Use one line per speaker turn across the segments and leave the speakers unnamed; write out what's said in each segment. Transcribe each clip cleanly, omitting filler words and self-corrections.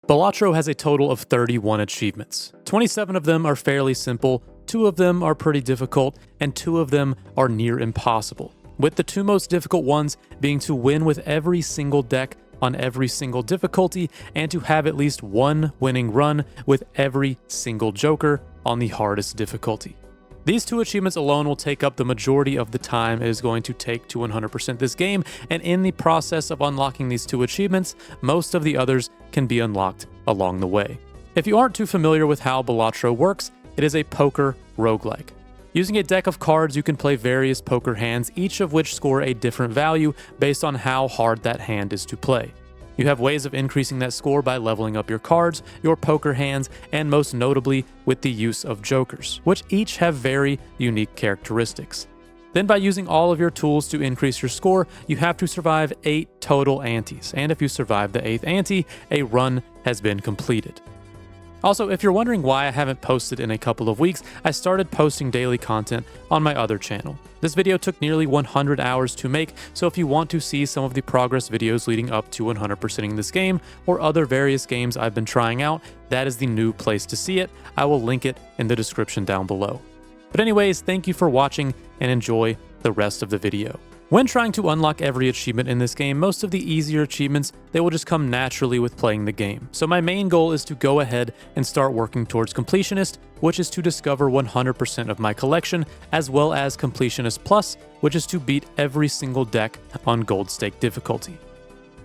Balatro has a total of 31 achievements. 27 of them are fairly simple, 2 of them are pretty difficult, and 2 of them are near impossible, with the 2 most difficult ones being to win with every single deck on every single difficulty and to have at least 1 winning run with every single joker on the hardest difficulty. These 2 achievements alone will take up the majority of the time it is going to take to 100% this game, and in the process of unlocking these 2 achievements, most of the others can be unlocked along the way. If you aren't too familiar with how Balatro works, it is a poker roguelike. Using a deck of cards, you can play various poker hands, each of which score a different value based on how hard that hand is to play. You have ways of increasing that score by leveling up your cards, your poker hands, and most notably with the use of jokers, which each have very unique characteristics. Then by using all of your tools to increase your score, you have to survive 8 total antes, and if you survive the 8th ante, a run has been completed. Also, if you're wondering why I haven't posted in a couple of weeks, I started posting daily content on my other channel. This video took nearly 100 hours to make, so if you want to see some of the progress videos leading up to 100%ing this game, or other various games I've been trying out, that is the new place to see it. I will link it in the description down below. But anyways, thank you for watching and enjoy the rest of the video. When trying to unlock every achievement in this game, most of the easier achievements, they will just come naturally with playing the game. So my main goal is to go ahead and start working towards Completionist, which is to discover 100% of my collection, as well as Completionist Plus, which is to beat every single deck on Gold Stake difficulty.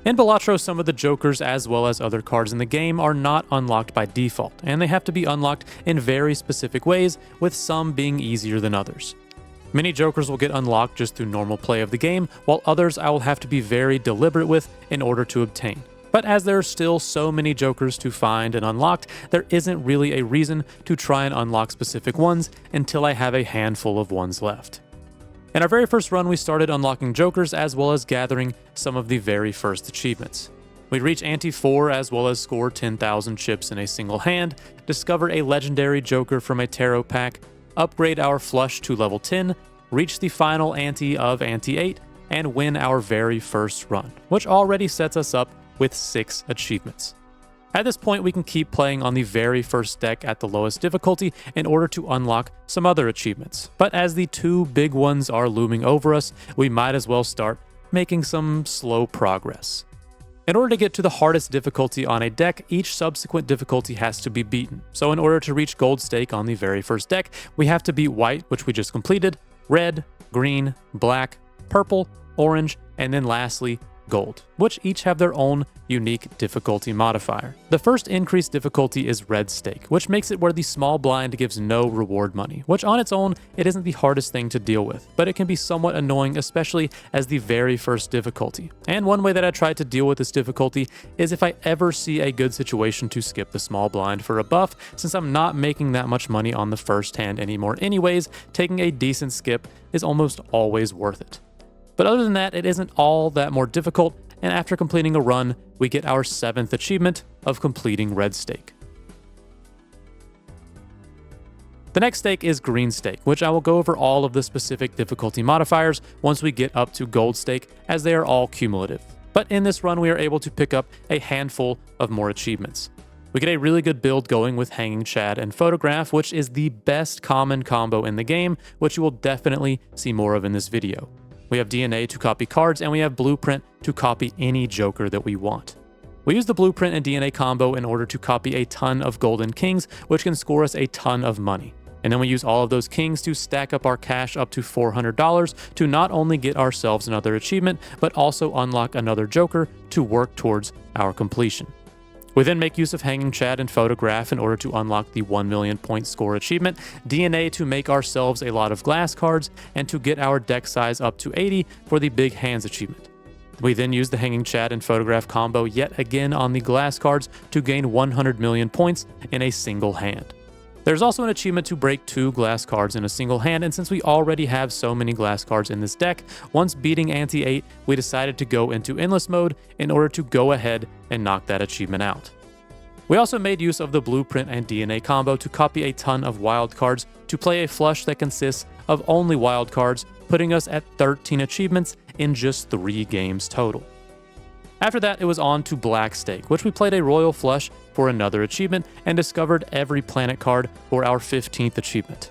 In Balatro, some of the jokers as well as other cards in the game are not unlocked by default, and they have to be unlocked in very specific ways, with some being easier than others. Many jokers will get unlocked just through normal play of the game, while others I will have to be very deliberate with in order to obtain. But as there are still so many jokers to find and unlocked, there isn't really a reason to try and unlock specific ones until I have a handful of ones left. In our very first run, we started unlocking jokers as well as gathering some of the very first achievements. We reach Ante 4 as well as score 10,000 chips in a single hand, discover a legendary joker from a tarot pack, upgrade our flush to level 10, reach the final ante of Ante 8, and win our very first run, which already sets us up with 6 achievements. At this point, we can keep playing on the very first deck at the lowest difficulty in order to unlock some other achievements. But as the 2 big ones are looming over us, we might as well start making some slow progress. In order to get to the hardest difficulty on a deck, each subsequent difficulty has to be beaten. So in order to reach Gold Stake on the very first deck, we have to beat white, which we just completed, red, green, black, purple, orange, and then lastly, gold, which each have their own unique difficulty modifier. The first increased difficulty is red stake, which makes it where the small blind gives no reward money, which on its own, it isn't the hardest thing to deal with, but it can be somewhat annoying, especially as the very first difficulty. And one way that I try to deal with this difficulty is if I ever see a good situation to skip the small blind for a buff, since I'm not making that much money on the first hand anymore anyways, taking a decent skip is almost always worth it. But other than that, it isn't all that more difficult, and after completing a run, we get our 7th achievement of completing red stake. The next stake is green stake, which I will go over all of the specific difficulty modifiers once we get up to gold stake, as they are all cumulative. But in this run, we are able to pick up a handful of more achievements. We get a really good build going with Hanging Chad and Photograph, which is the best common combo in the game, which you will definitely see more of in this video. We have DNA to copy cards, and we have Blueprint to copy any joker that we want. We use the Blueprint and DNA combo in order to copy a ton of golden kings, which can score us a ton of money. And then we use all of those kings to stack up our cash up to $400 to not only get ourselves another achievement, but also unlock another joker to work towards our completion. We then make use of Hanging Chad and Photograph in order to unlock the 1 million point score achievement, DNA to make ourselves a lot of glass cards, and to get our deck size up to 80 for the big hands achievement. We then use the Hanging Chad and Photograph combo yet again on the glass cards to gain 100 million points in a single hand. There's also an achievement to break 2 glass cards in a single hand, and since we already have so many glass cards in this deck, once beating Ante 8, we decided to go into Endless mode in order to go ahead and knock that achievement out. We also made use of the Blueprint and DNA combo to copy a ton of wild cards to play a flush that consists of only wild cards, putting us at 13 achievements in just 3 games total. After that, it was on to Black Stake, which we played a Royal Flush for another achievement and discovered every planet card for our 15th achievement.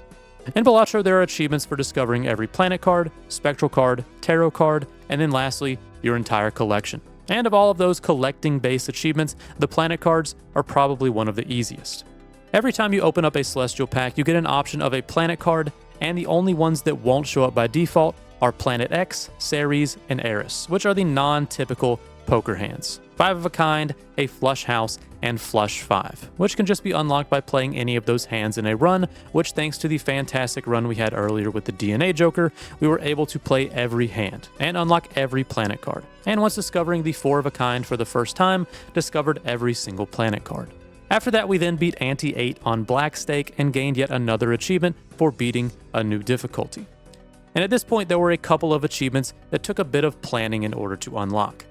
In Balatro, there are achievements for discovering every planet card, spectral card, tarot card, and then lastly, your entire collection. And of all of those collecting-based achievements, the planet cards are probably one of the easiest. Every time you open up a Celestial pack, you get an option of a planet card, and the only ones that won't show up by default are Planet X, Ceres, and Eris, which are the non-typical poker hands. 5 of a kind, a flush house, and flush 5, which can just be unlocked by playing any of those hands in a run, which thanks to the fantastic run we had earlier with the DNA Joker, we were able to play every hand and unlock every planet card. And once discovering the 4 of a kind for the first time, discovered every single planet card. After that, we then beat Ante 8 on Black Stake and gained yet another achievement for beating a new difficulty. And at this point, there were a couple of achievements that took a bit of planning in order to unlock.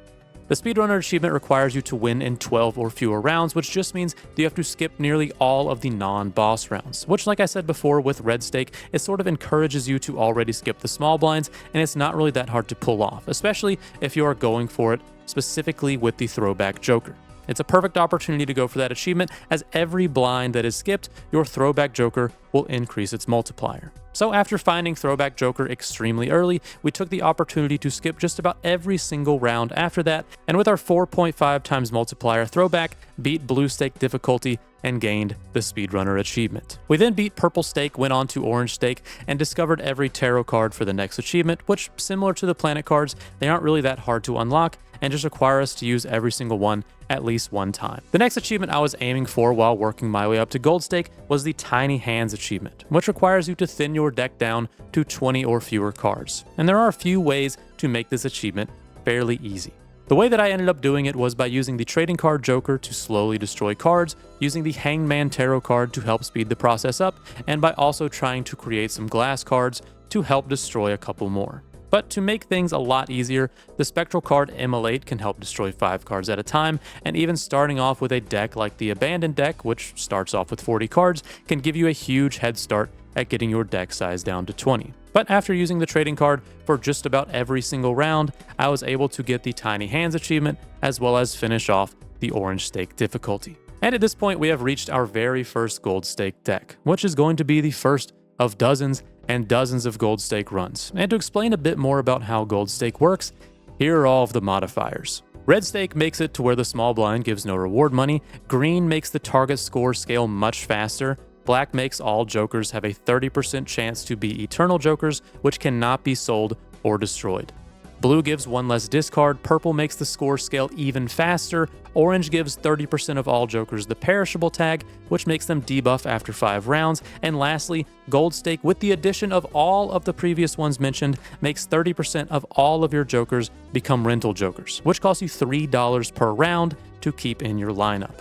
The Speedrunner achievement requires you to win in 12 or fewer rounds, which just means that you have to skip nearly all of the non-boss rounds, which, like I said before with Red Stake, it sort of encourages you to already skip the small blinds, and it's not really that hard to pull off, especially if you are going for it specifically with the Throwback Joker. It's a perfect opportunity to go for that achievement, as every blind that is skipped, your Throwback Joker will increase its multiplier. So after finding Throwback Joker extremely early, we took the opportunity to skip just about every single round after that, and with our 4.5 times multiplier Throwback, beat Blue Stake difficulty and gained the Speedrunner achievement. We then beat Purple Stake, went on to Orange Stake, and discovered every tarot card for the next achievement, which, similar to the planet cards, they aren't really that hard to unlock, and just require us to use every single one at least one time. The next achievement I was aiming for while working my way up to Gold Stake was the Tiny Hands achievement, which requires you to thin your deck down to 20 or fewer cards. And there are a few ways to make this achievement fairly easy. The way that I ended up doing it was by using the Trading Card Joker to slowly destroy cards, using the Hangman Tarot card to help speed the process up, and by also trying to create some glass cards to help destroy a couple more. But to make things a lot easier, the Spectral card Immolate can help destroy 5 cards at a time, and even starting off with a deck like the Abandoned deck, which starts off with 40 cards, can give you a huge head start at getting your deck size down to 20. But after using the trading card for just about every single round, I was able to get the Tiny Hands achievement, as well as finish off the Orange Stake difficulty. And at this point, we have reached our very first Gold Stake deck, which is going to be the first of dozens and dozens of Gold Stake runs. And to explain a bit more about how Gold Stake works, here are all of the modifiers. Red Stake makes it to where the small blind gives no reward money, green makes the target score scale much faster, black makes all jokers have a 30% chance to be eternal jokers, which cannot be sold or destroyed. Blue gives 1 less discard, purple makes the score scale even faster, orange gives 30% of all jokers the perishable tag, which makes them debuff after 5 rounds, and lastly, Gold Stake, with the addition of all of the previous ones mentioned, makes 30% of all of your jokers become rental jokers, which costs you $3 per round to keep in your lineup.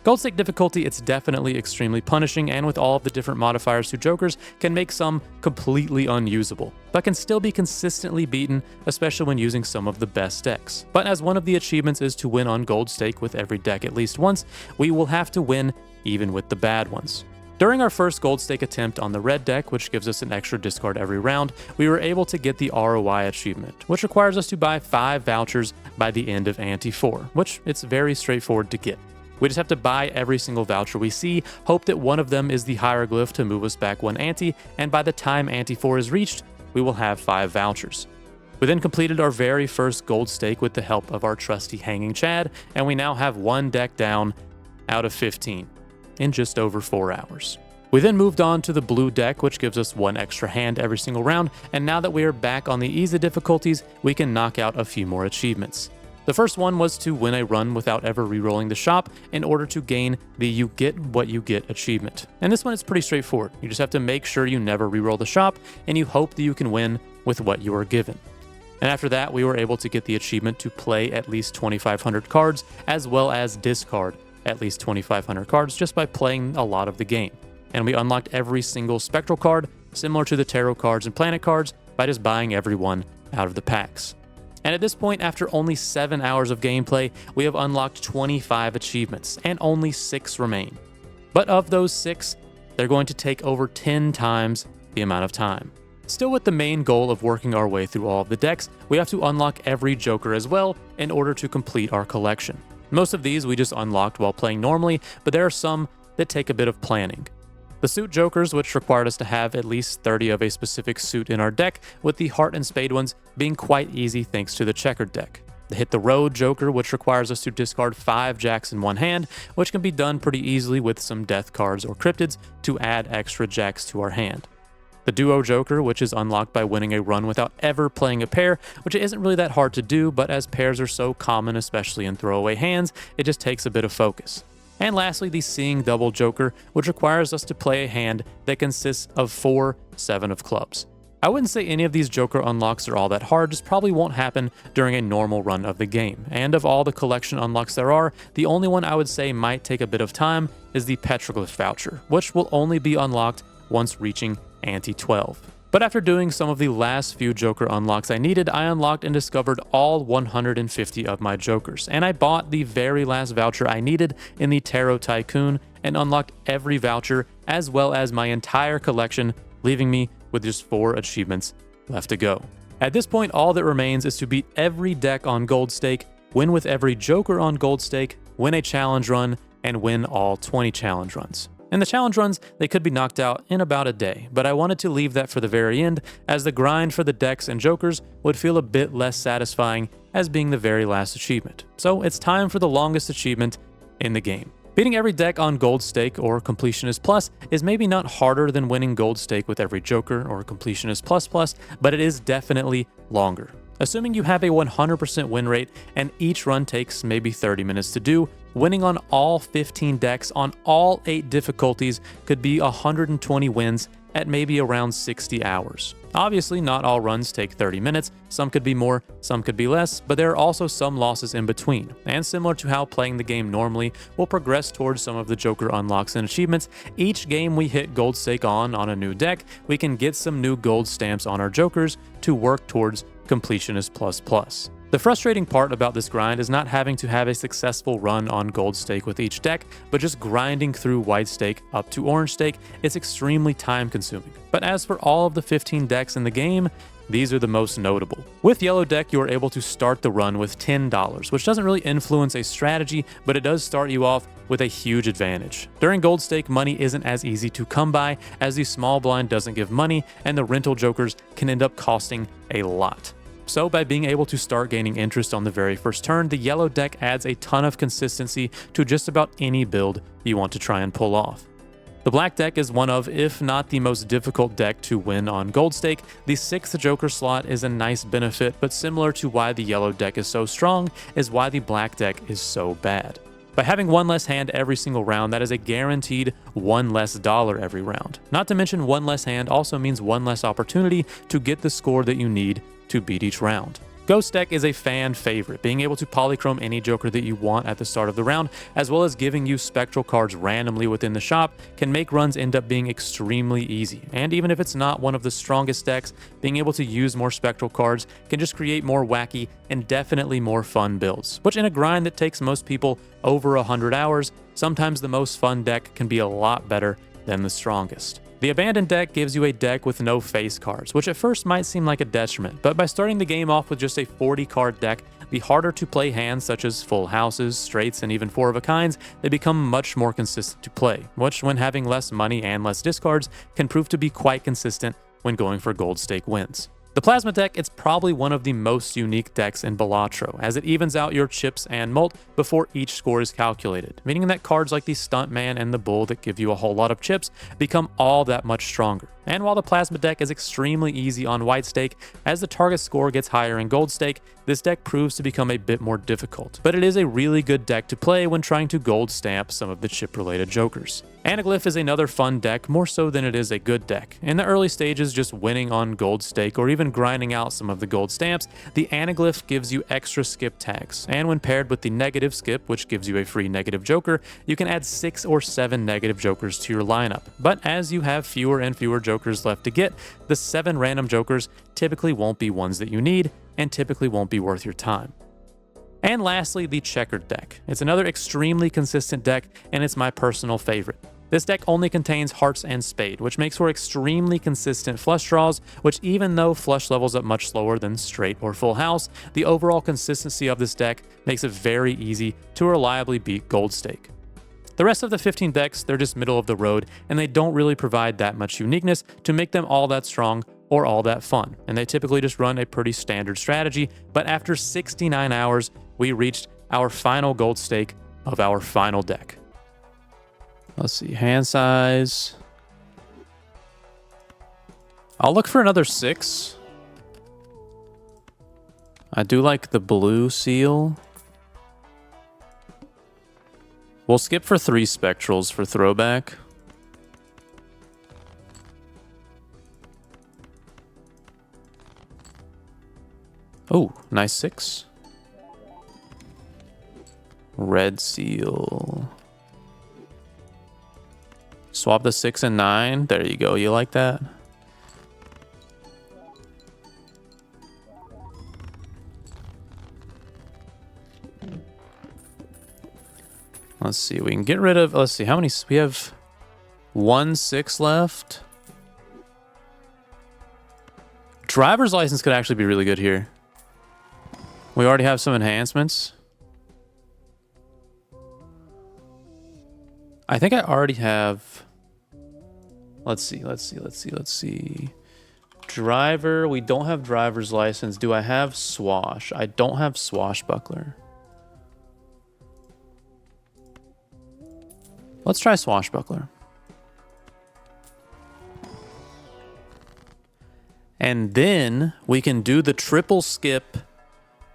Gold Stake difficulty, it's definitely extremely punishing, and with all of the different modifiers to jokers, can make some completely unusable, but can still be consistently beaten, especially when using some of the best decks. But as one of the achievements is to win on Gold Stake with every deck at least once, we will have to win even with the bad ones. During our first Gold Stake attempt on the red deck, which gives us an extra discard every round, we were able to get the ROI achievement, which requires us to buy 5 vouchers by the end of Ante 4, which it's very straightforward to get. We just have to buy every single voucher we see, hope that one of them is the hieroglyph to move us back 1 ante, and by the time Ante 4 is reached, we will have 5 vouchers. We then completed our very first Gold Stake with the help of our trusty Hanging Chad, and we now have 1 deck down out of 15 in just over 4 hours. We then moved on to the blue deck, which gives us 1 extra hand every single round, and now that we are back on the easy difficulties, we can knock out a few more achievements. The first one was to win a run without ever rerolling the shop in order to gain the You Get What You Get achievement. And this one is pretty straightforward. You just have to make sure you never reroll the shop, and you hope that you can win with what you are given. And after that, we were able to get the achievement to play at least 2,500 cards, as well as discard at least 2,500 cards just by playing a lot of the game. And we unlocked every single spectral card, similar to the tarot cards and planet cards, by just buying every one out of the packs. And at this point, after only 7 hours of gameplay, we have unlocked 25 achievements, and only 6 remain. But of those 6, they're going to take over 10 times the amount of time. Still with the main goal of working our way through all of the decks, we have to unlock every Joker as well in order to complete our collection. Most of these we just unlocked while playing normally, but there are some that take a bit of planning. The suit Jokers, which required us to have at least 30 of a specific suit in our deck, with the heart and spade ones being quite easy thanks to the checkered deck. The Hit the Road Joker, which requires us to discard 5 jacks in one hand, which can be done pretty easily with some death cards or cryptids to add extra jacks to our hand. The Duo Joker, which is unlocked by winning a run without ever playing a pair, which isn't really that hard to do, but as pairs are so common, especially in throwaway hands, it just takes a bit of focus. And lastly, the Seeing Double Joker, which requires us to play a hand that consists of 4 7 of clubs. I wouldn't say any of these Joker unlocks are all that hard, just probably won't happen during a normal run of the game. And of all the collection unlocks there are, the only one I would say might take a bit of time is the Petroglyph Voucher, which will only be unlocked once reaching Ante 12. But after doing some of the last few Joker unlocks I needed, I unlocked and discovered all 150 of my Jokers, and I bought the very last voucher I needed in the Tarot Tycoon and unlocked every voucher as well as my entire collection, leaving me with just 4 achievements left to go. At this point, all that remains is to beat every deck on Gold Stake, win with every Joker on Gold Stake, win a challenge run, and win all 20 challenge runs. And the challenge runs, they could be knocked out in about a day, but I wanted to leave that for the very end, as the grind for the decks and Jokers would feel a bit less satisfying as being the very last achievement. So it's time for the longest achievement in the game. Beating every deck on Gold Stake or Completionist Plus is maybe not harder than winning Gold Stake with every Joker or Completionist Plus, but it is definitely longer. Assuming you have a 100% win rate and each run takes maybe 30 minutes to do, winning on all 15 decks on all 8 difficulties could be 120 wins at maybe around 60 hours. Obviously, not all runs take 30 minutes, some could be more, some could be less, but there are also some losses in between. And similar to how playing the game normally will progress towards some of the Joker unlocks and achievements, each game we hit Gold Stake on a new deck, we can get some new gold stamps on our Jokers to work towards Completionist Plus. The frustrating part about this grind is not having to have a successful run on Gold Stake with each deck, but just grinding through White Stake up to Orange Stake is extremely time consuming. But as for all of the 15 decks in the game, these are the most notable. With Yellow Deck, you are able to start the run with $10, which doesn't really influence a strategy, but it does start you off with a huge advantage. During Gold Stake, money isn't as easy to come by, as the small blind doesn't give money, and the rental Jokers can end up costing a lot. So by being able to start gaining interest on the very first turn, the Yellow Deck adds a ton of consistency to just about any build you want to try and pull off. The Black Deck is one of, if not the most difficult deck to win on Gold Stake. The 6th Joker slot is a nice benefit, but similar to why the Yellow Deck is so strong is why the Black Deck is so bad. By having one less hand every single round, that is a guaranteed $1 less every round. Not to mention one less hand also means one less opportunity to get the score that you need to beat each round. Ghost Deck is a fan favorite, being able to polychrome any Joker that you want at the start of the round, as well as giving you spectral cards randomly within the shop, can make runs end up being extremely easy. And even if it's not one of the strongest decks, being able to use more spectral cards can just create more wacky and definitely more fun builds, which in a grind that takes most people over 100 hours, sometimes the most fun deck can be a lot better than the strongest. The Abandoned Deck gives you a deck with no face cards, which at first might seem like a detriment, but by starting the game off with just a 40-card deck, the harder to play hands such as full houses, straights, and even 4 of a kinds, they become much more consistent to play, which when having less money and less discards can prove to be quite consistent when going for Gold Stake wins. The Plasma Deck, it's probably one of the most unique decks in Balatro, as it evens out your chips and mult before each score is calculated, meaning that cards like the Stuntman and the Bull that give you a whole lot of chips become all that much stronger. And while the Plasma Deck is extremely easy on White Stake, as the target score gets higher in Gold Stake, this deck proves to become a bit more difficult. But it is a really good deck to play when trying to gold stamp some of the chip-related Jokers. Anaglyph is another fun deck, more so than it is a good deck. In the early stages, just winning on Gold Stake or even grinding out some of the gold stamps, the Anaglyph gives you extra skip tags, and when paired with the negative skip, which gives you a free negative Joker, you can add 6 or 7 negative Jokers to your lineup. But as you have fewer and fewer Jokers left to get, the 7 random Jokers typically won't be ones that you need, and typically won't be worth your time. And lastly, the Checkered Deck. It's another extremely consistent deck, and it's my personal favorite. This deck only contains Hearts and Spade, which makes for extremely consistent flush draws, which even though flush levels up much slower than straight or full house, the overall consistency of this deck makes it very easy to reliably beat Gold Stake. The rest of the 15 decks, they're just middle of the road, and they don't really provide that much uniqueness to make them all that strong or all that fun, and they typically just run a pretty standard strategy. But after 69 hours, we reached our final Gold Stake of our final deck. Let's see, hand size. I'll look for another 6. I do like the blue seal. We'll skip for 3 spectrals for throwback. Oh, nice 6. Red seal. Swap the 6 and 9. There you go. You like that? Let's see. We can get rid of... Let's see. How many... We have 1 6 left. Driver's license could actually be really good here. We already have some enhancements. I think I already have... Let's see. Driver. We don't have driver's license. Do I have swash? I don't have swashbuckler. Let's try swashbuckler. And then we can do the triple skip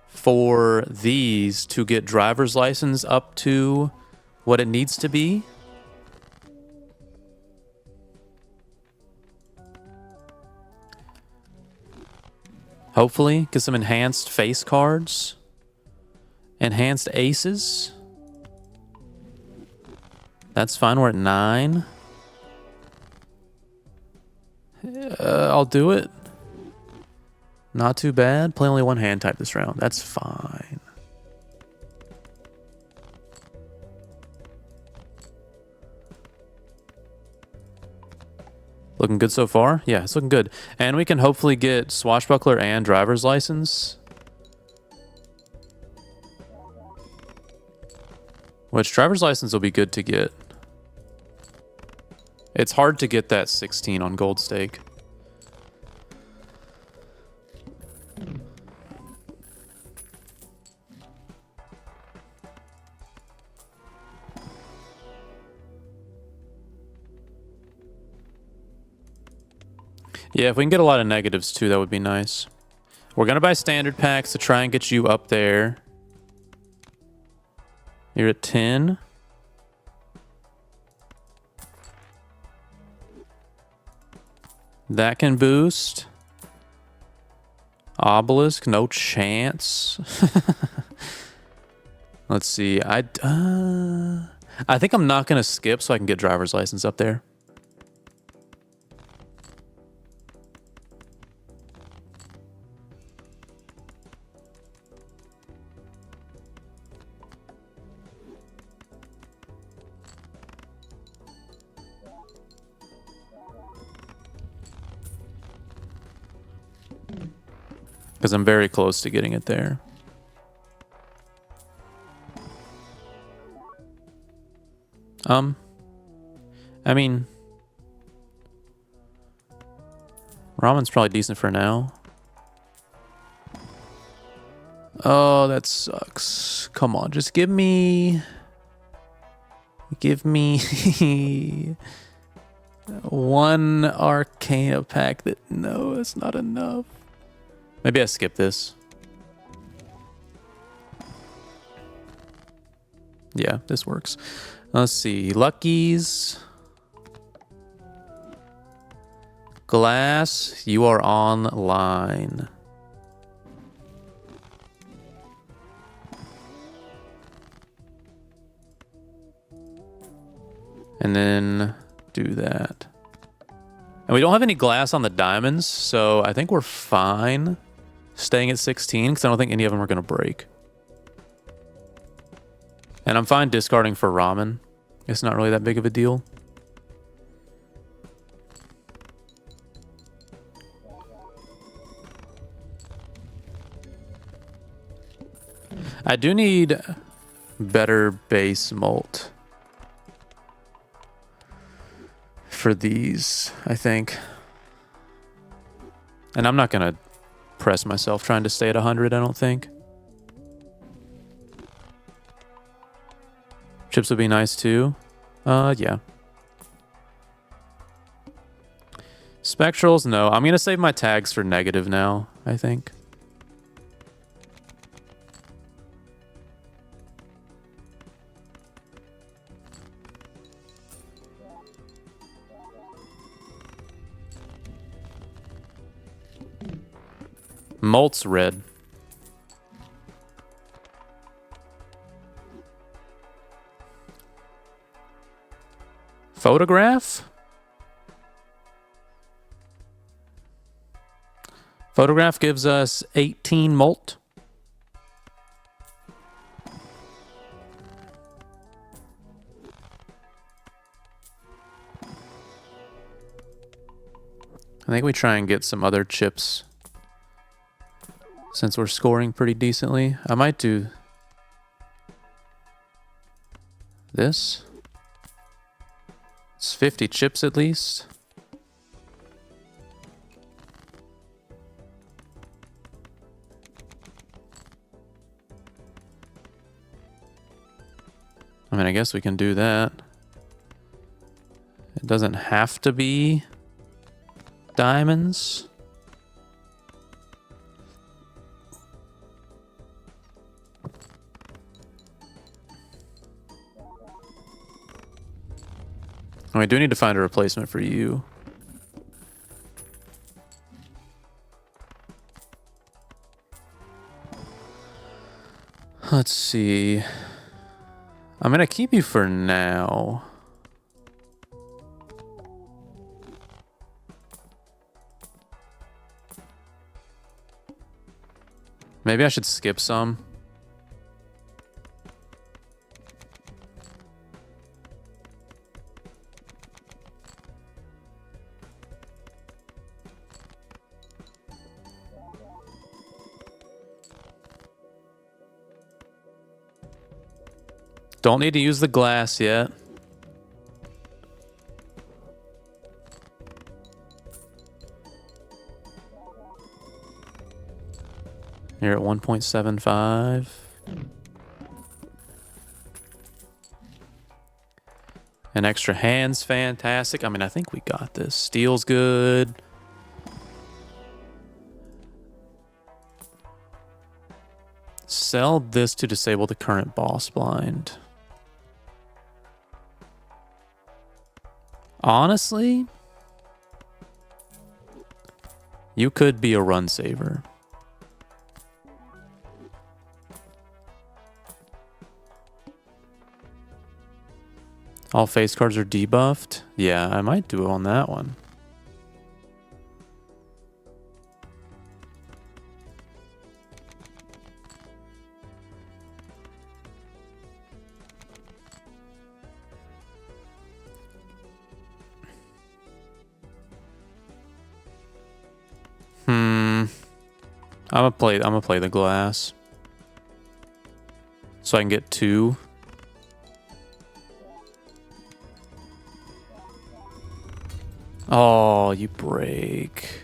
for these to get driver's license up to what it needs to be. Hopefully, get some enhanced face cards. Enhanced aces. That's fine, we're at 9. I'll do it. Not too bad. Play only 1 hand type this round. That's fine. Looking good so far? Yeah, it's looking good. And we can hopefully get swashbuckler and driver's license. Which driver's license will be good to get. It's hard to get that 16 on Gold Stake. Yeah, if we can get a lot of negatives too, that would be nice. We're going to buy standard packs to try and get you up there. You're at 10. That can boost. Obelisk, no chance. Let's see. I think I'm not going to skip so I can get driver's license up there. Because I'm very close to getting it there. I mean, ramen's probably decent for now. Oh, that sucks. Come on, just give me one Arcana pack that, no, it's not enough. Maybe I skip this. Yeah, this works. Let's see. Luckies. Glass, you are online. And then do that. And we don't have any glass on the diamonds, so I think we're fine staying at 16 because I don't think any of them are going to break. And I'm fine discarding for ramen. It's not really that big of a deal. I do need better base mult for these, I think. And I'm not going to press myself trying to stay at 100, I don't think. Chips would be nice too. Yeah. Spectrals, no. I'm going to save my tags for negative now, I think. Mult's red. Photograph? Photograph gives us 18 mult. I think we try and get some other chips since we're scoring pretty decently. I might do this. It's 50 chips at least. I mean, I guess we can do that. It doesn't have to be diamonds. And we do need to find a replacement for you. Let's see. I'm gonna keep you for now. Maybe I should skip some. Don't need to use the glass yet. You're at 1.75. An extra hand's fantastic. I mean, I think we got this. Steel's good. Sell this to disable the current boss blind. Honestly, you could be a run saver. All face cards are debuffed. Yeah, I might do it on that one. I'm gonna play the glass. So I can get 2. Oh, you break.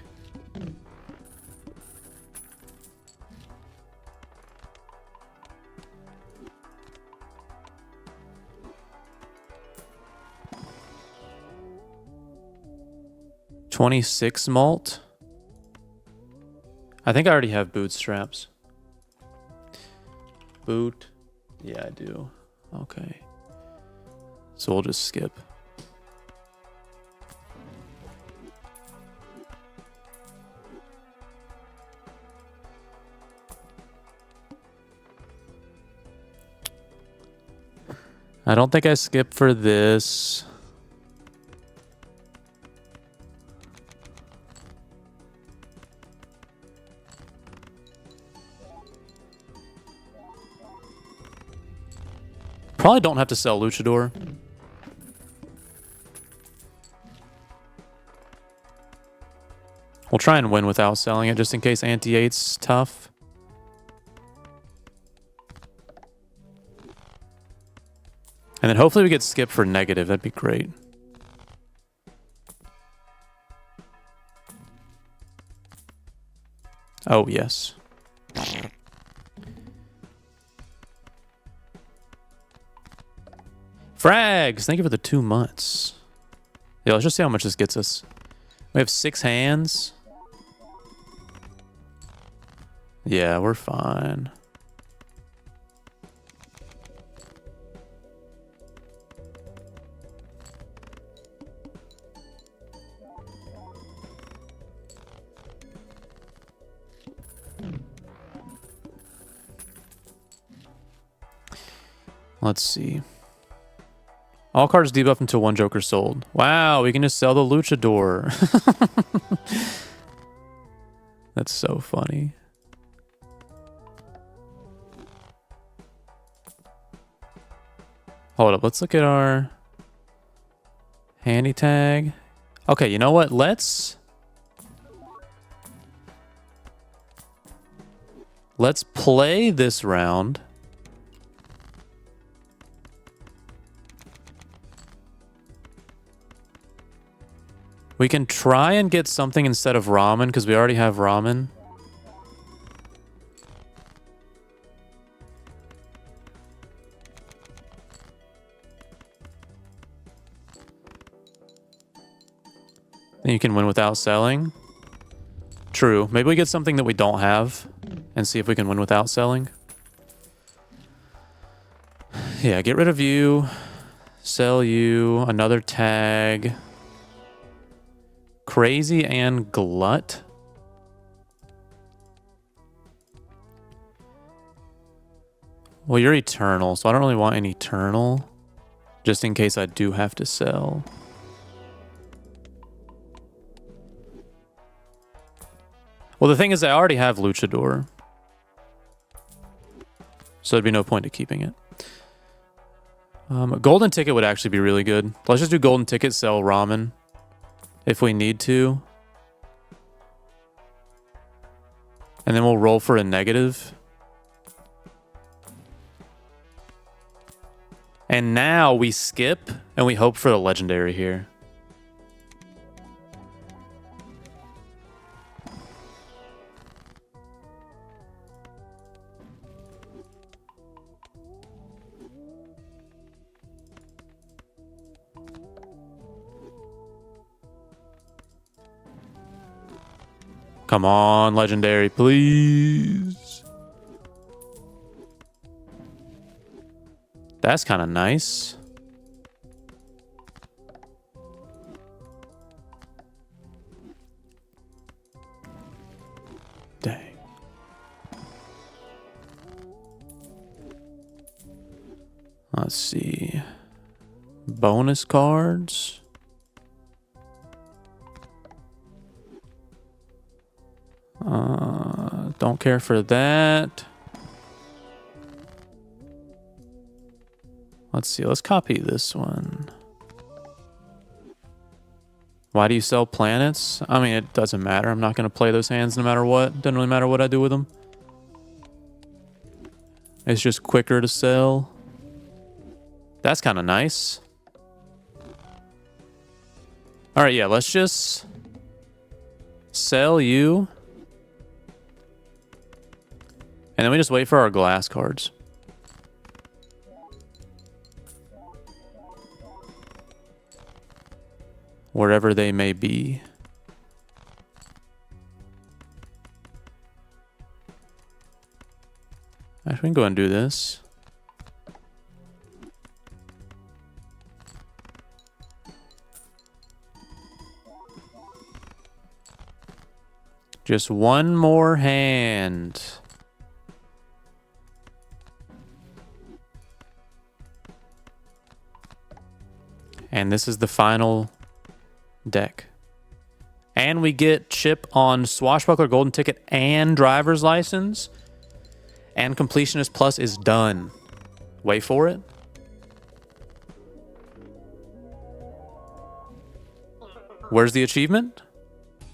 $26 malt. I think I already have bootstraps. Boot. Yeah, I do. Okay. So we'll just skip. I don't think I skipped for this. Probably don't have to sell Luchador. We'll try and win without selling it just in case anti-8's tough. And then hopefully we get skipped for negative. That'd be great. Oh, yes. Frags! Thank you for the 2 months. Yeah, let's just see how much this gets us. We have 6 hands. Yeah, we're fine. Let's see. All cards debuff until 1 Joker sold. Wow, we can just sell the Luchador. That's so funny. Hold up, let's look at our handy tag. Okay, you know what? Let's play this round. We can try and get something instead of ramen because we already have ramen. And you can win without selling. True. Maybe we get something that we don't have and see if we can win without selling. Yeah, get rid of you. Sell you. Another tag. Crazy and Glut. Well, you're Eternal, so I don't really want an Eternal. Just in case I do have to sell. Well, the thing is, I already have Luchador. So there'd be no point to keeping it. Golden Ticket would actually be really good. Let's just do Golden Ticket, sell ramen. If we need to. And then we'll roll for a negative. And now we skip and we hope for the legendary here. Come on, legendary, please. That's kind of nice. Dang. Let's see. Bonus cards. Don't care for that. Let's see. Let's copy this one. Why do you sell planets? I mean, it doesn't matter. I'm not going to play those hands no matter what. Doesn't really matter what I do with them. It's just quicker to sell. That's kind of nice. All right, yeah. Let's just sell you. And then we just wait for our glass cards. Wherever they may be. Actually, we can go ahead and do this. Just one more hand. And this is the final deck. And we get chip on Swashbuckler, Golden Ticket, and Driver's License. And Completionist Plus is done. Wait for it. Where's the achievement?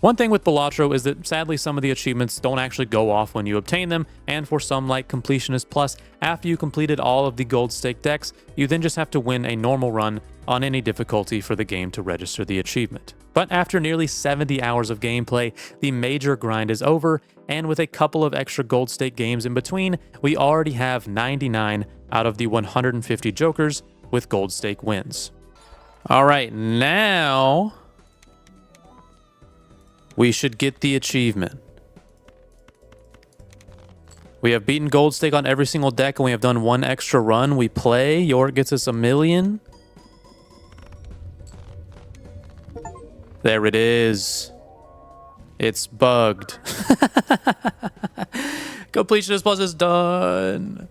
One thing with Balatro is that sadly some of the achievements don't actually go off when you obtain them, and for some like Completionist Plus, after you completed all of the gold stake decks, you then just have to win a normal run on any difficulty for the game to register the achievement. But after nearly 70 hours of gameplay, the major grind is over, and with a couple of extra gold stake games in between, we already have 99 out of the 150 jokers with gold stake wins. Alright, now we should get the achievement. We have beaten gold stake on every single deck and we have done one extra run. We play, York gets us 1,000,000. There it is. It's bugged. Completionist Plus is done.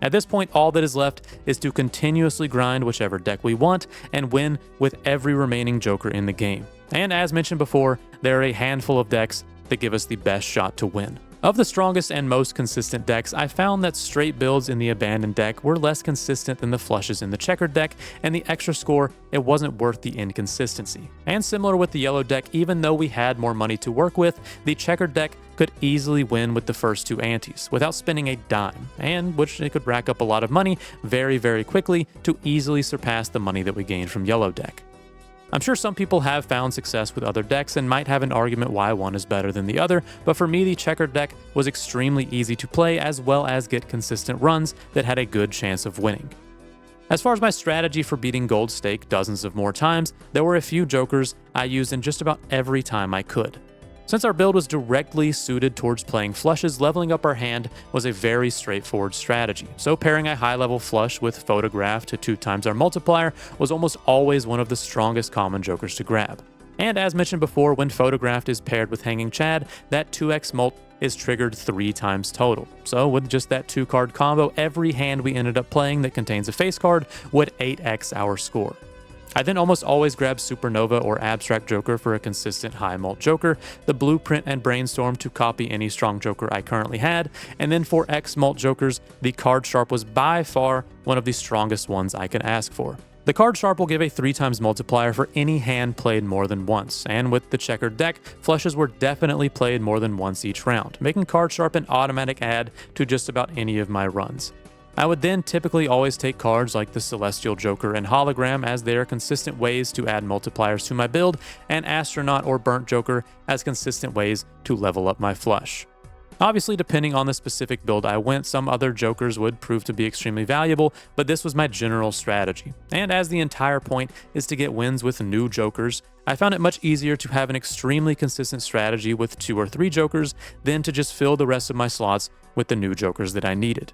At this point, all that is left is to continuously grind whichever deck we want and win with every remaining joker in the game. And as mentioned before, there are a handful of decks that give us the best shot to win. Of the strongest and most consistent decks, I found that straight builds in the abandoned deck were less consistent than the flushes in the checkered deck, and the extra score, it wasn't worth the inconsistency. And similar with the yellow deck, even though we had more money to work with, the checkered deck could easily win with the first two antes without spending a dime, and which it could rack up a lot of money very, very quickly to easily surpass the money that we gained from yellow deck. I'm sure some people have found success with other decks and might have an argument why one is better than the other, but for me the checkered deck was extremely easy to play as well as get consistent runs that had a good chance of winning. As far as my strategy for beating gold stake dozens of more times, there were a few jokers I used in just about every time I could. Since our build was directly suited towards playing flushes, leveling up our hand was a very straightforward strategy. So pairing a high-level flush with Photograph to 2 times our multiplier was almost always one of the strongest common jokers to grab. And as mentioned before, when Photographed is paired with Hanging Chad, that 2x mult is triggered 3 times total. So with just that 2-card combo, every hand we ended up playing that contains a face card would 8x our score. I then almost always grab Supernova or Abstract Joker for a consistent high mult joker, the Blueprint and Brainstorm to copy any strong joker I currently had, and then for X mult jokers, the Card Sharp was by far one of the strongest ones I could ask for. The Card Sharp will give a 3 times multiplier for any hand played more than once, and with the checkered deck, flushes were definitely played more than once each round, making Card Sharp an automatic add to just about any of my runs. I would then typically always take cards like the Celestial Joker and Hologram as they are consistent ways to add multipliers to my build, and Astronaut or Burnt Joker as consistent ways to level up my flush. Obviously, depending on the specific build I went, some other jokers would prove to be extremely valuable, but this was my general strategy. And as the entire point is to get wins with new jokers, I found it much easier to have an extremely consistent strategy with 2 or 3 jokers than to just fill the rest of my slots with the new jokers that I needed.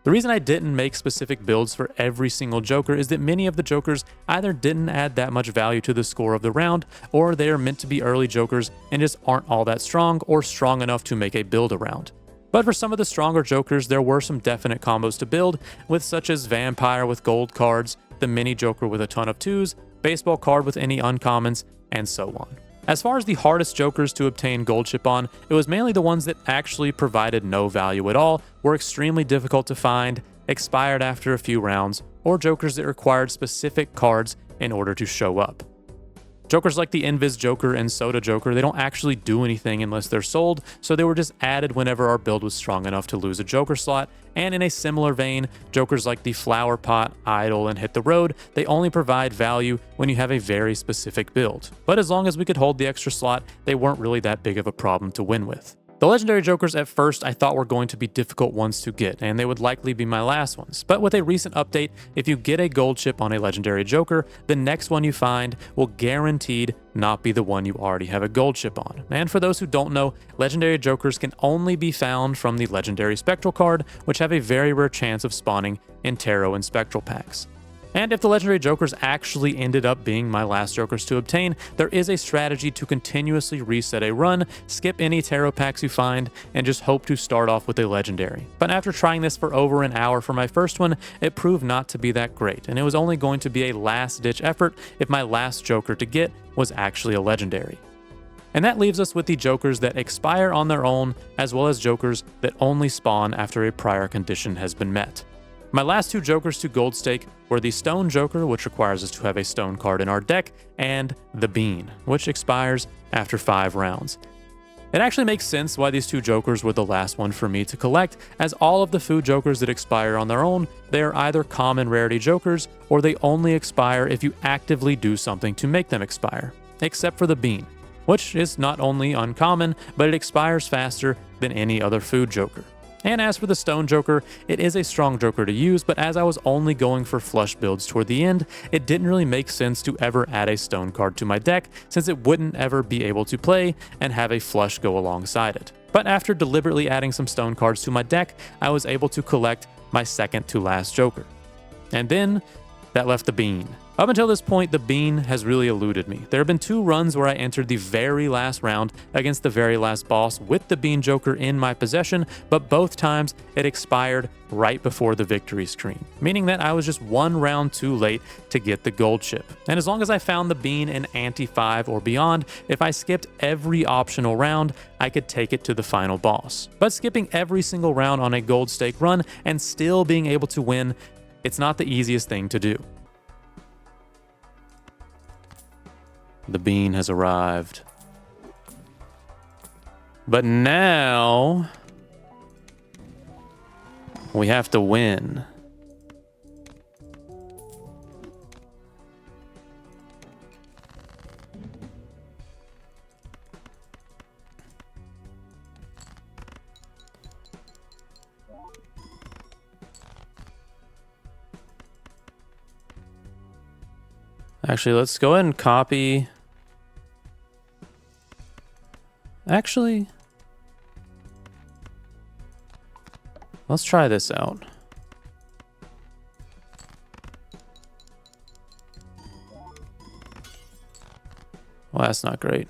The reason I didn't make specific builds for every single joker is that many of the jokers either didn't add that much value to the score of the round, or they are meant to be early jokers and just aren't all that strong or strong enough to make a build around. But for some of the stronger jokers, there were some definite combos to build, with such as Vampire with gold cards, the Mini Joker with a ton of 2s, Baseball card with any uncommons, and so on. As far as the hardest jokers to obtain gold chip on, it was mainly the ones that actually provided no value at all, were extremely difficult to find, expired after a few rounds, or jokers that required specific cards in order to show up. Jokers like the Invis Joker and Soda Joker, they don't actually do anything unless they're sold, so they were just added whenever our build was strong enough to lose a joker slot, and in a similar vein, jokers like the Flower Pot, Idol, and Hit the Road, they only provide value when you have a very specific build. But as long as we could hold the extra slot, they weren't really that big of a problem to win with. The legendary jokers at first I thought were going to be difficult ones to get, and they would likely be my last ones. But with a recent update, if you get a gold chip on a legendary joker, the next one you find will guaranteed not be the one you already have a gold chip on. And for those who don't know, legendary jokers can only be found from the legendary spectral card, which have a very rare chance of spawning in tarot and spectral packs. And if the legendary jokers actually ended up being my last jokers to obtain, there is a strategy to continuously reset a run, skip any tarot packs you find, and just hope to start off with a legendary. But after trying this for over an hour for my first one, it proved not to be that great, and it was only going to be a last-ditch effort if my last joker to get was actually a legendary. And that leaves us with the jokers that expire on their own, as well as jokers that only spawn after a prior condition has been met. My last two jokers to gold stake were the Stone Joker, which requires us to have a stone card in our deck, and the Bean, which expires after 5 rounds. It actually makes sense why these two jokers were the last one for me to collect, as all of the food jokers that expire on their own, they are either common rarity jokers, or they only expire if you actively do something to make them expire, except for the Bean, which is not only uncommon, but it expires faster than any other food joker. And as for the Stone Joker, it is a strong joker to use, but as I was only going for flush builds toward the end, it didn't really make sense to ever add a stone card to my deck, since it wouldn't ever be able to play and have a flush go alongside it. But after deliberately adding some stone cards to my deck, I was able to collect my second to last joker. And then, that left the Bean. Up until this point, the Bean has really eluded me. There have been 2 runs where I entered the very last round against the very last boss with the Bean Joker in my possession, but both times it expired right before the victory screen, meaning that I was just 1 round too late to get the gold chip. And as long as I found the Bean in ante 5 or beyond, if I skipped every optional round, I could take it to the final boss. But skipping every single round on a gold stake run and still being able to win, it's not the easiest thing to do. The Bean has arrived. But now we have to win. Actually, let's go ahead and copy. Actually, let's try this out. Well, that's not great.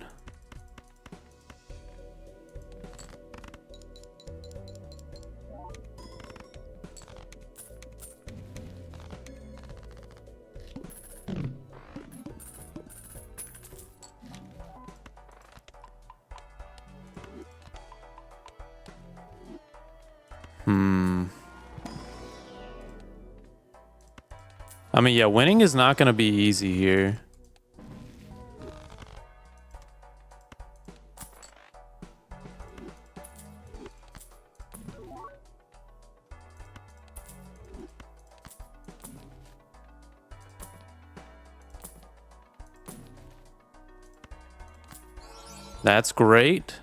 I mean, yeah, winning is not going to be easy here. That's great.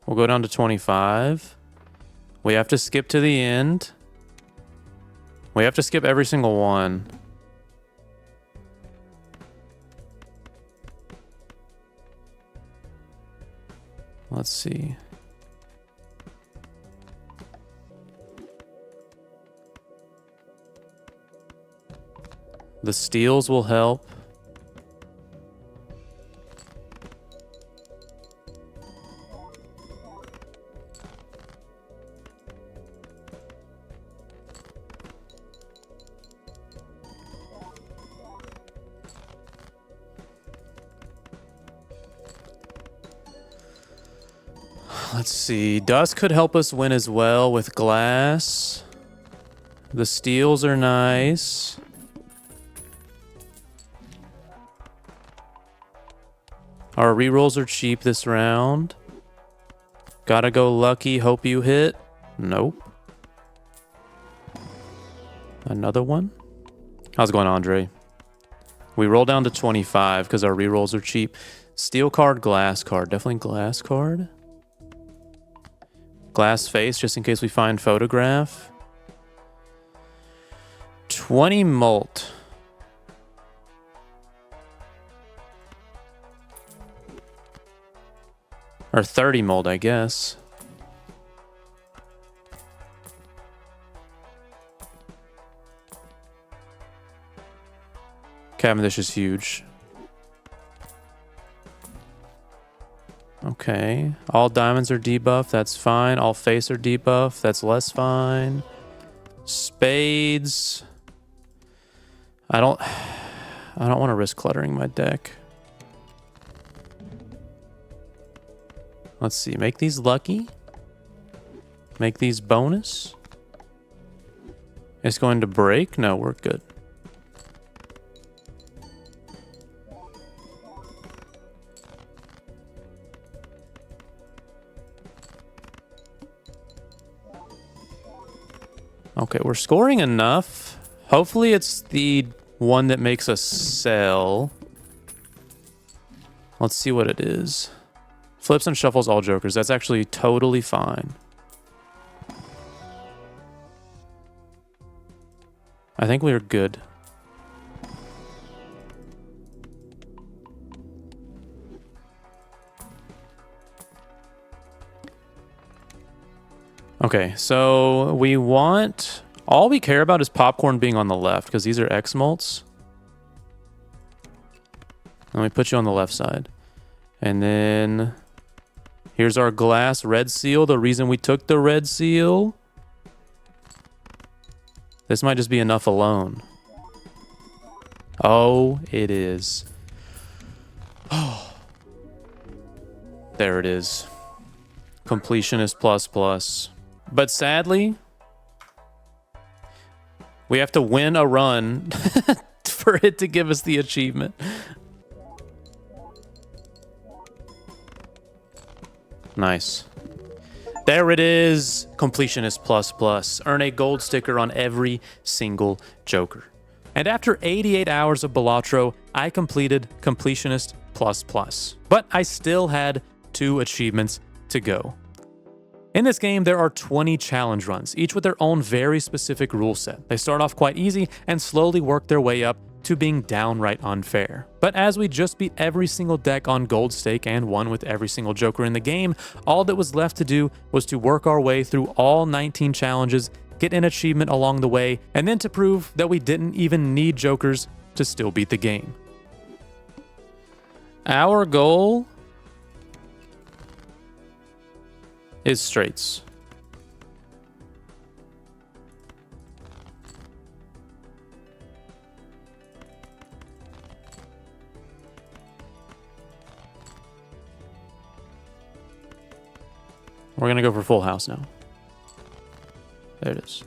We'll go down to 25. We have to skip to the end. We have to skip every single one. Let's see. The steals will help. Let's see. Dust could help us win as well with glass. The steals are nice. Our rerolls are cheap this round. Gotta go lucky. Hope you hit. Nope. Another one. How's it going, Andre? We roll down to 25 because our rerolls are cheap. Steel card, glass card. Definitely glass card. Glass face, just in case we find photograph. 20 molt. Or 30 molt, I guess. Cavendish is huge. Okay. All diamonds are debuffed. That's fine. All face are debuffed. That's less fine. Spades. I don't want to risk cluttering my deck. Let's see. Make these lucky. Make these bonus. It's going to break? No, we're good. Okay, we're scoring enough. Hopefully it's the one that makes us sell. Let's see what it is. Flips and shuffles all jokers. That's actually totally fine. I think we're good. Okay, so we want... All we care about is popcorn being on the left, because these are X-mults. Let me put you on the left side. And then... Here's our glass red seal. The reason we took the red seal... This might just be enough alone. Oh, it is. Oh. There it is. Completionist plus plus. But sadly, we have to win a run for it to give us the achievement. Nice. There it is. Completionist plus plus. Earn a gold sticker on every single joker. And after 88 hours of Balatro, I completed Completionist plus plus. But I still had 2 achievements to go. In this game, there are 20 challenge runs, each with their own very specific rule set. They start off quite easy and slowly work their way up to being downright unfair. But as we just beat every single deck on gold stake and won with every single joker in the game, all that was left to do was to work our way through all 19 challenges, get an achievement along the way, and then to prove that we didn't even need jokers to still beat the game. Our goal is straights. We're gonna go for full house now. There it is.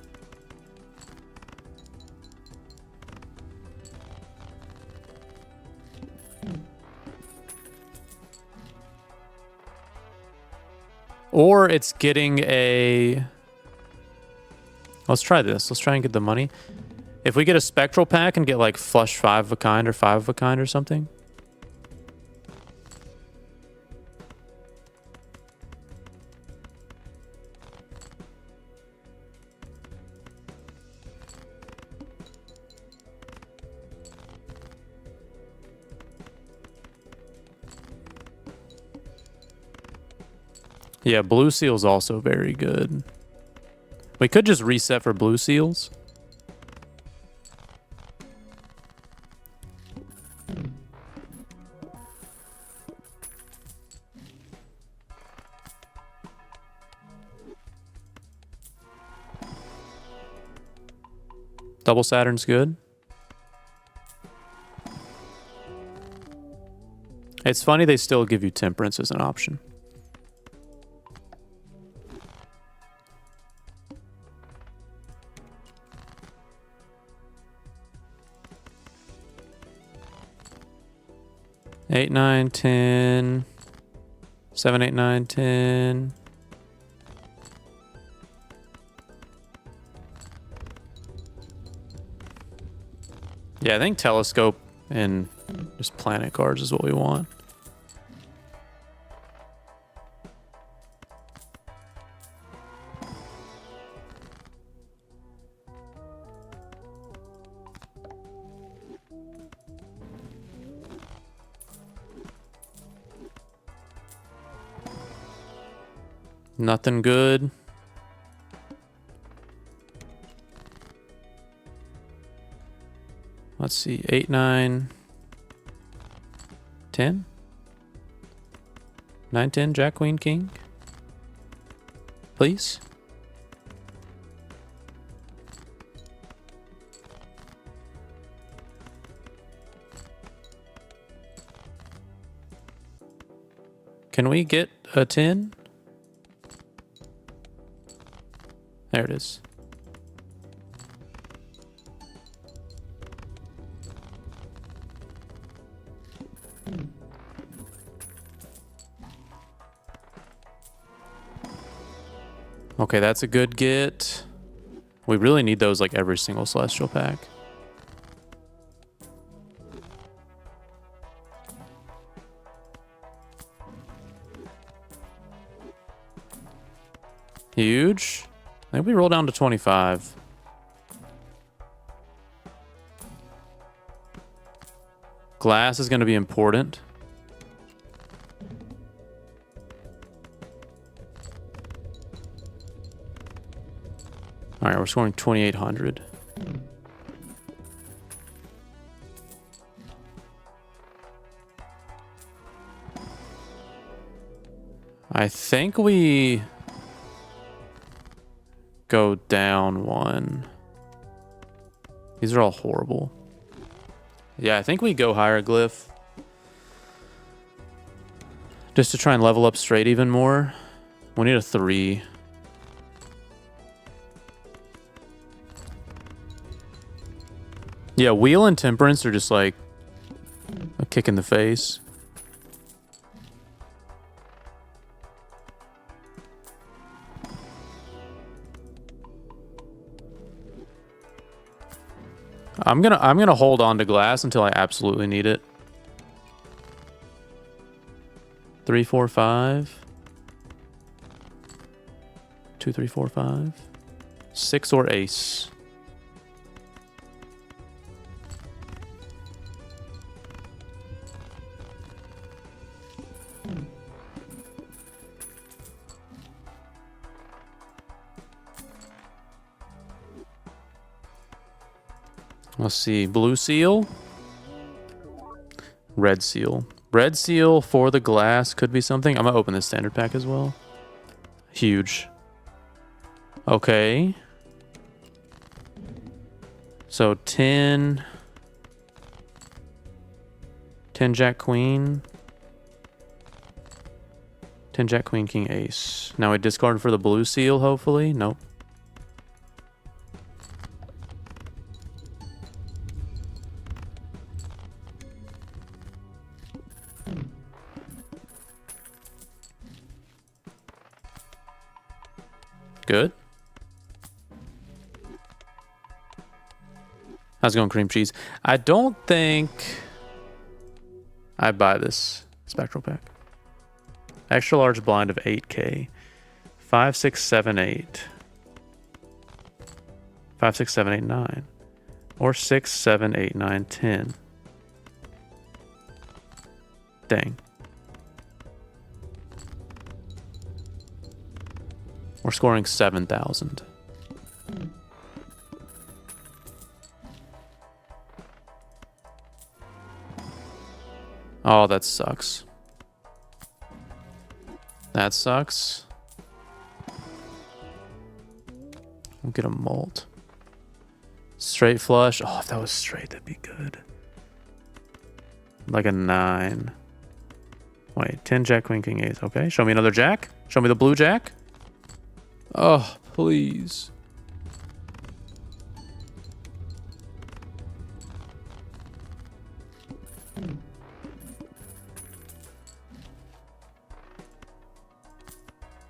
Or it's getting a... Let's try this. Let's try and get the money. If we get a spectral pack and get like flush 5 of a kind or 5 of a kind or something. Yeah, blue seal's also very good. We could just reset for blue seals. Double Saturn's good. It's funny they still give you Temperance as an option. Eight, 9, 10. 7, 8, 9, 10. Yeah, I think telescope and just planet cards is what we want. Nothing good. Let's see, 8, 9, 10? 9, 10, Jack, Queen, King? Please? Can we get a 10? There it is. Okay, that's a good get. We really need those like every single celestial pack. Huge. I think we roll down to 25. Glass is going to be important. All right, we're scoring 2,800. I think we go down one. These are all horrible. Yeah, I think we go hieroglyph. Just to try and level up straight even more. We need a 3. Yeah, wheel and temperance are just like a kick in the face. I'm gonna hold on to glass until I absolutely need it. 3, 4, 5. 2, 3, 4, 5. 6 or ace. Let's see, blue seal, red seal. Red seal for the glass could be something. I'm gonna open this standard pack as well. Huge. Okay. So 10 Jack Queen. 10 Jack Queen King Ace. Now we discard for the blue seal, hopefully. Nope. Good. How's it going, cream cheese? I don't think I buy this spectral pack. Extra large blind of 8K. 5, 6, 7, 8. 5, 6, 7, 8, 9. Or 6, 7, 8, 9, 10. Dang. We're scoring 7,000. Oh, that sucks. That sucks. We'll get a molt. Straight flush. Oh, if that was straight, that'd be good. Like a 9. Wait, 10 Jack, Queen, King, Ace. Okay, show me another Jack. Show me the blue Jack. Oh, please.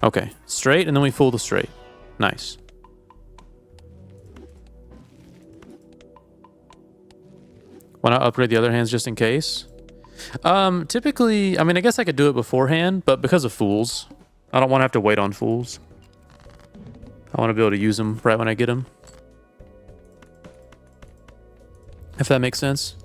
Okay, straight, and then we fool the straight. Nice. Want to upgrade the other hands just in case? Typically, I mean, I guess I could do it beforehand, but because of fools, I don't want to have to wait on fools. I want to be able to use them right when I get them. If that makes sense.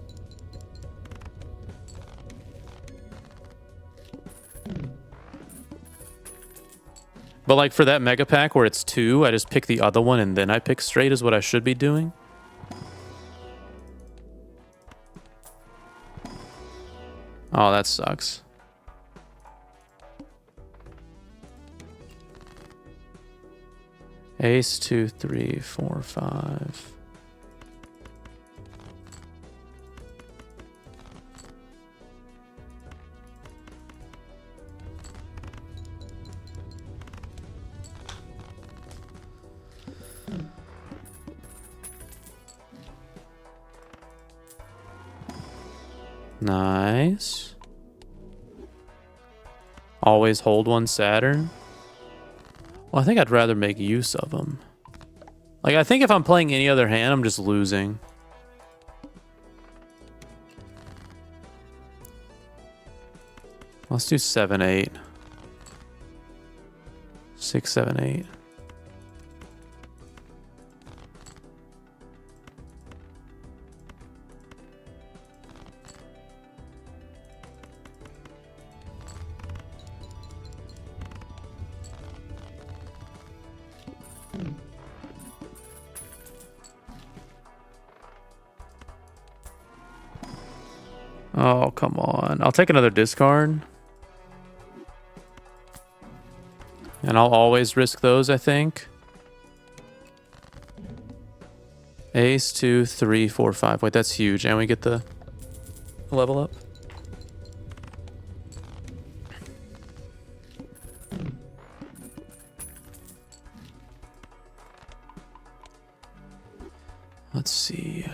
But like for that mega pack where it's 2, I just pick the other one and then I pick straight is what I should be doing. Oh, that sucks. Ace, 2, 3, 4, 5. Nice. Always hold one Saturn. Well, I think I'd rather make use of them. Like, I think if I'm playing any other hand, I'm just losing. Let's do 7, 8. 6, 7, 8. Oh, come on. I'll take another discard. And I'll always risk those, I think. Ace, 2, 3, 4, 5. Wait, that's huge. And we get the level up. Let's see.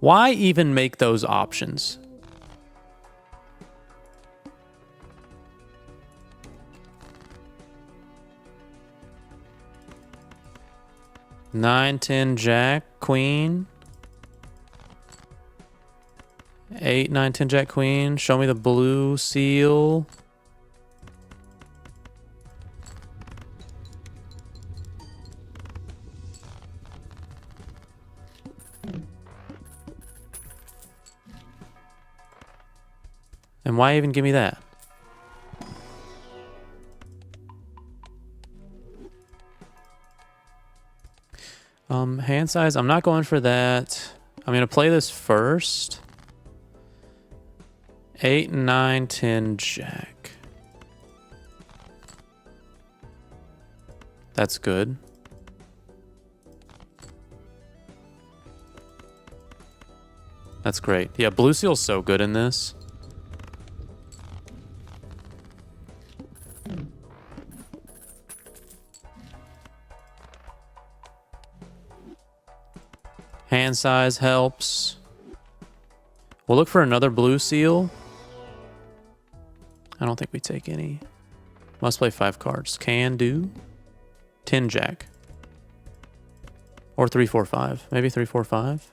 Why even make those options? Nine, 10, Jack, Queen. 8, 9, 10, Jack, Queen. Show me the blue seal. And why even give me that? Hand size, I'm not going for that. I'm going to play this first. 8, 9, 10, Jack. That's good. That's great. Yeah, blue seal's so good in this. Hand size helps. We'll look for another blue seal. I don't think we take any. Must play 5 cards. Can do. 10 Jack. Or 3, 4, 5. Maybe 3, 4, 5.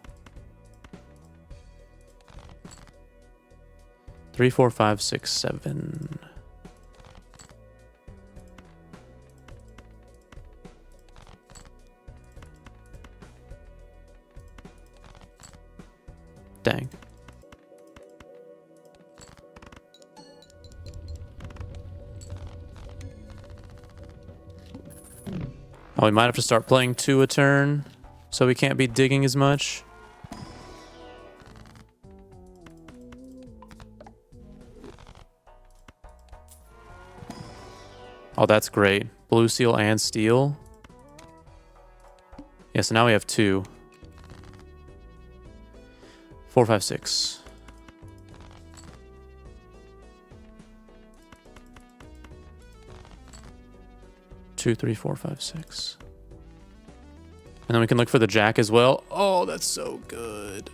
3, 4, 5, 6, 7. Dang. Oh, we might have to start playing 2 a turn, so we can't be digging as much. Oh, that's great. Blue seal and steel. Yeah, so now we have 2. 4, 5, 6. Two, 3, 4, 5, 6. And then we can look for the Jack as well. Oh, that's so good.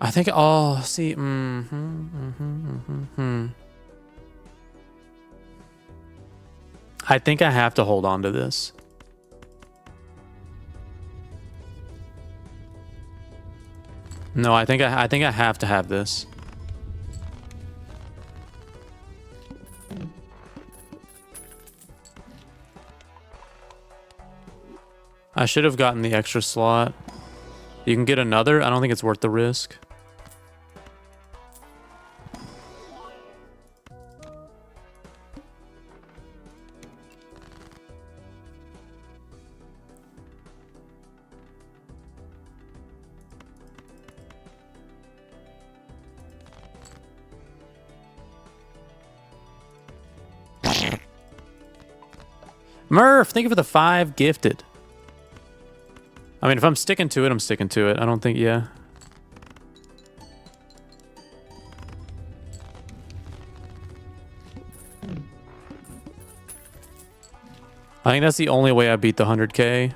I think, oh, see, I think I have to hold on to this. No, I think I have to have this. I should have gotten the extra slot. You can get another. I don't think it's worth the risk. Murph, thank you for the 5 gifted. I mean, if I'm sticking to it, I'm sticking to it. I don't think, yeah. I think that's the only way I beat the 100K.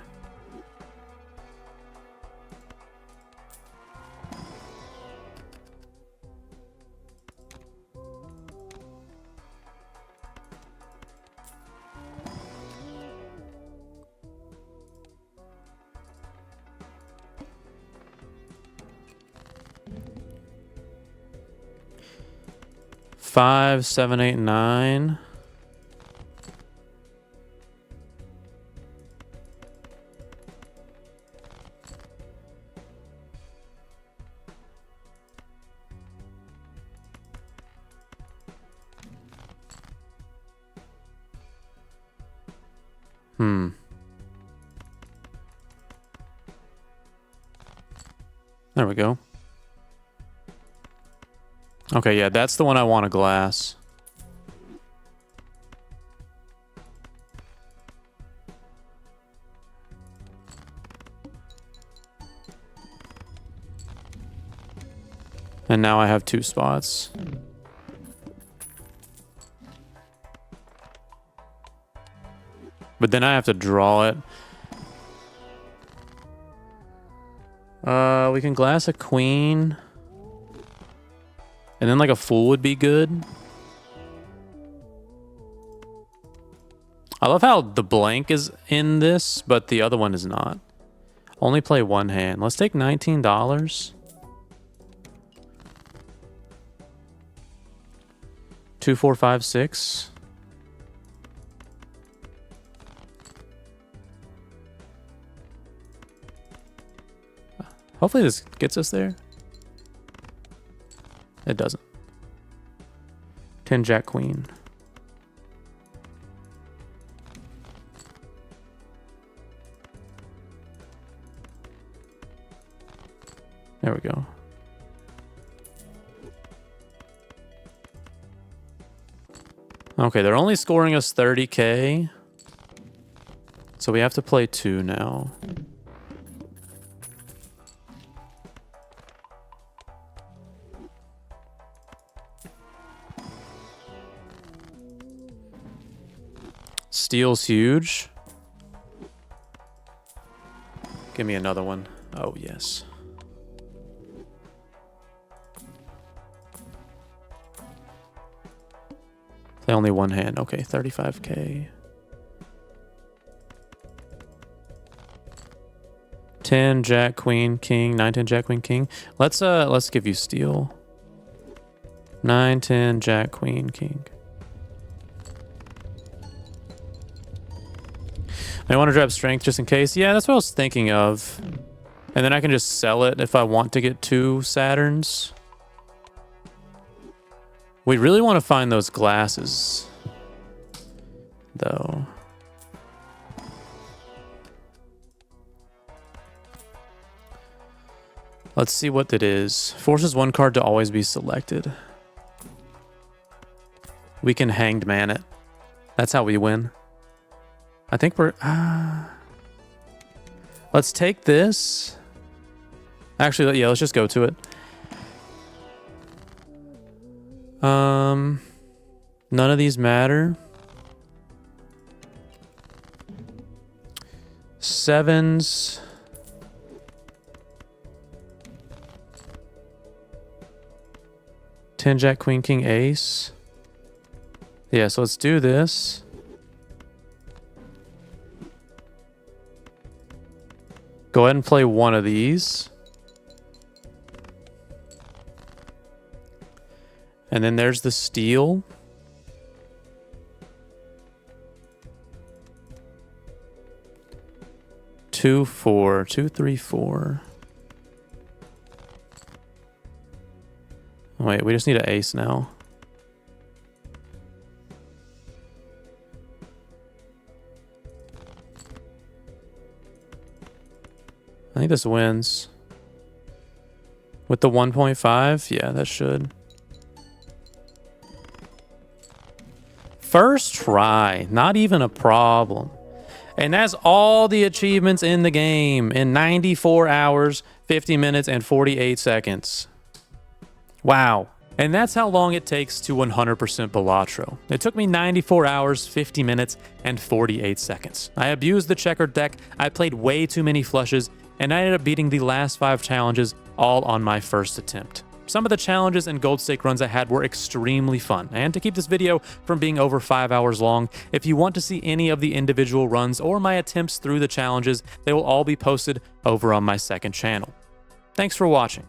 5, 7, 8, 9. There we go. Okay, yeah, that's the one I want a glass. And now I have 2 spots. But then I have to draw it. We can glass a queen. And then like a fool would be good. I love how the blank is in this, but the other one is not. Only play 1 hand. Let's take $19. 2, 4, 5, 6. Hopefully this gets us there. It doesn't. 10, Jack, Queen. There we go. Okay, they're only scoring us 30K. So we have to play 2 now. Steel's huge. Give me another one. Oh, yes. Play only 1 hand. Okay, 35K. 10, Jack, Queen, King. 9, 10, Jack, Queen, King. Let's give you steel. 9, 10, Jack, Queen, King. I want to grab strength just in case. Yeah, that's what I was thinking of. And then I can just sell it if I want to get 2 Saturns. We really want to find those glasses, though. Let's see what that is. Forces 1 card to always be selected. We can hanged man it. That's how we win. I think we're... Let's take this. Actually, yeah, let's just go to it. None of these matter. 7s. Ten, Jack, Queen, King, Ace. Yeah, so let's do this. Go ahead and play 1 of these. And then there's the steel. Two, 4. 2, 3, 4. Wait, we just need an ace now. I think this wins. With the 1.5? Yeah, that should. First try, not even a problem. And that's all the achievements in the game in 94 hours, 50 minutes, and 48 seconds. Wow. And that's how long it takes to 100% Balatro. It took me 94 hours, 50 minutes, and 48 seconds. I abused the checkered deck, I played way too many flushes, and I ended up beating the last 5 challenges all on my first attempt. Some of the challenges and gold stake runs I had were extremely fun, and to keep this video from being over 5 hours long, if you want to see any of the individual runs or my attempts through the challenges, they will all be posted over on my second channel. Thanks for watching.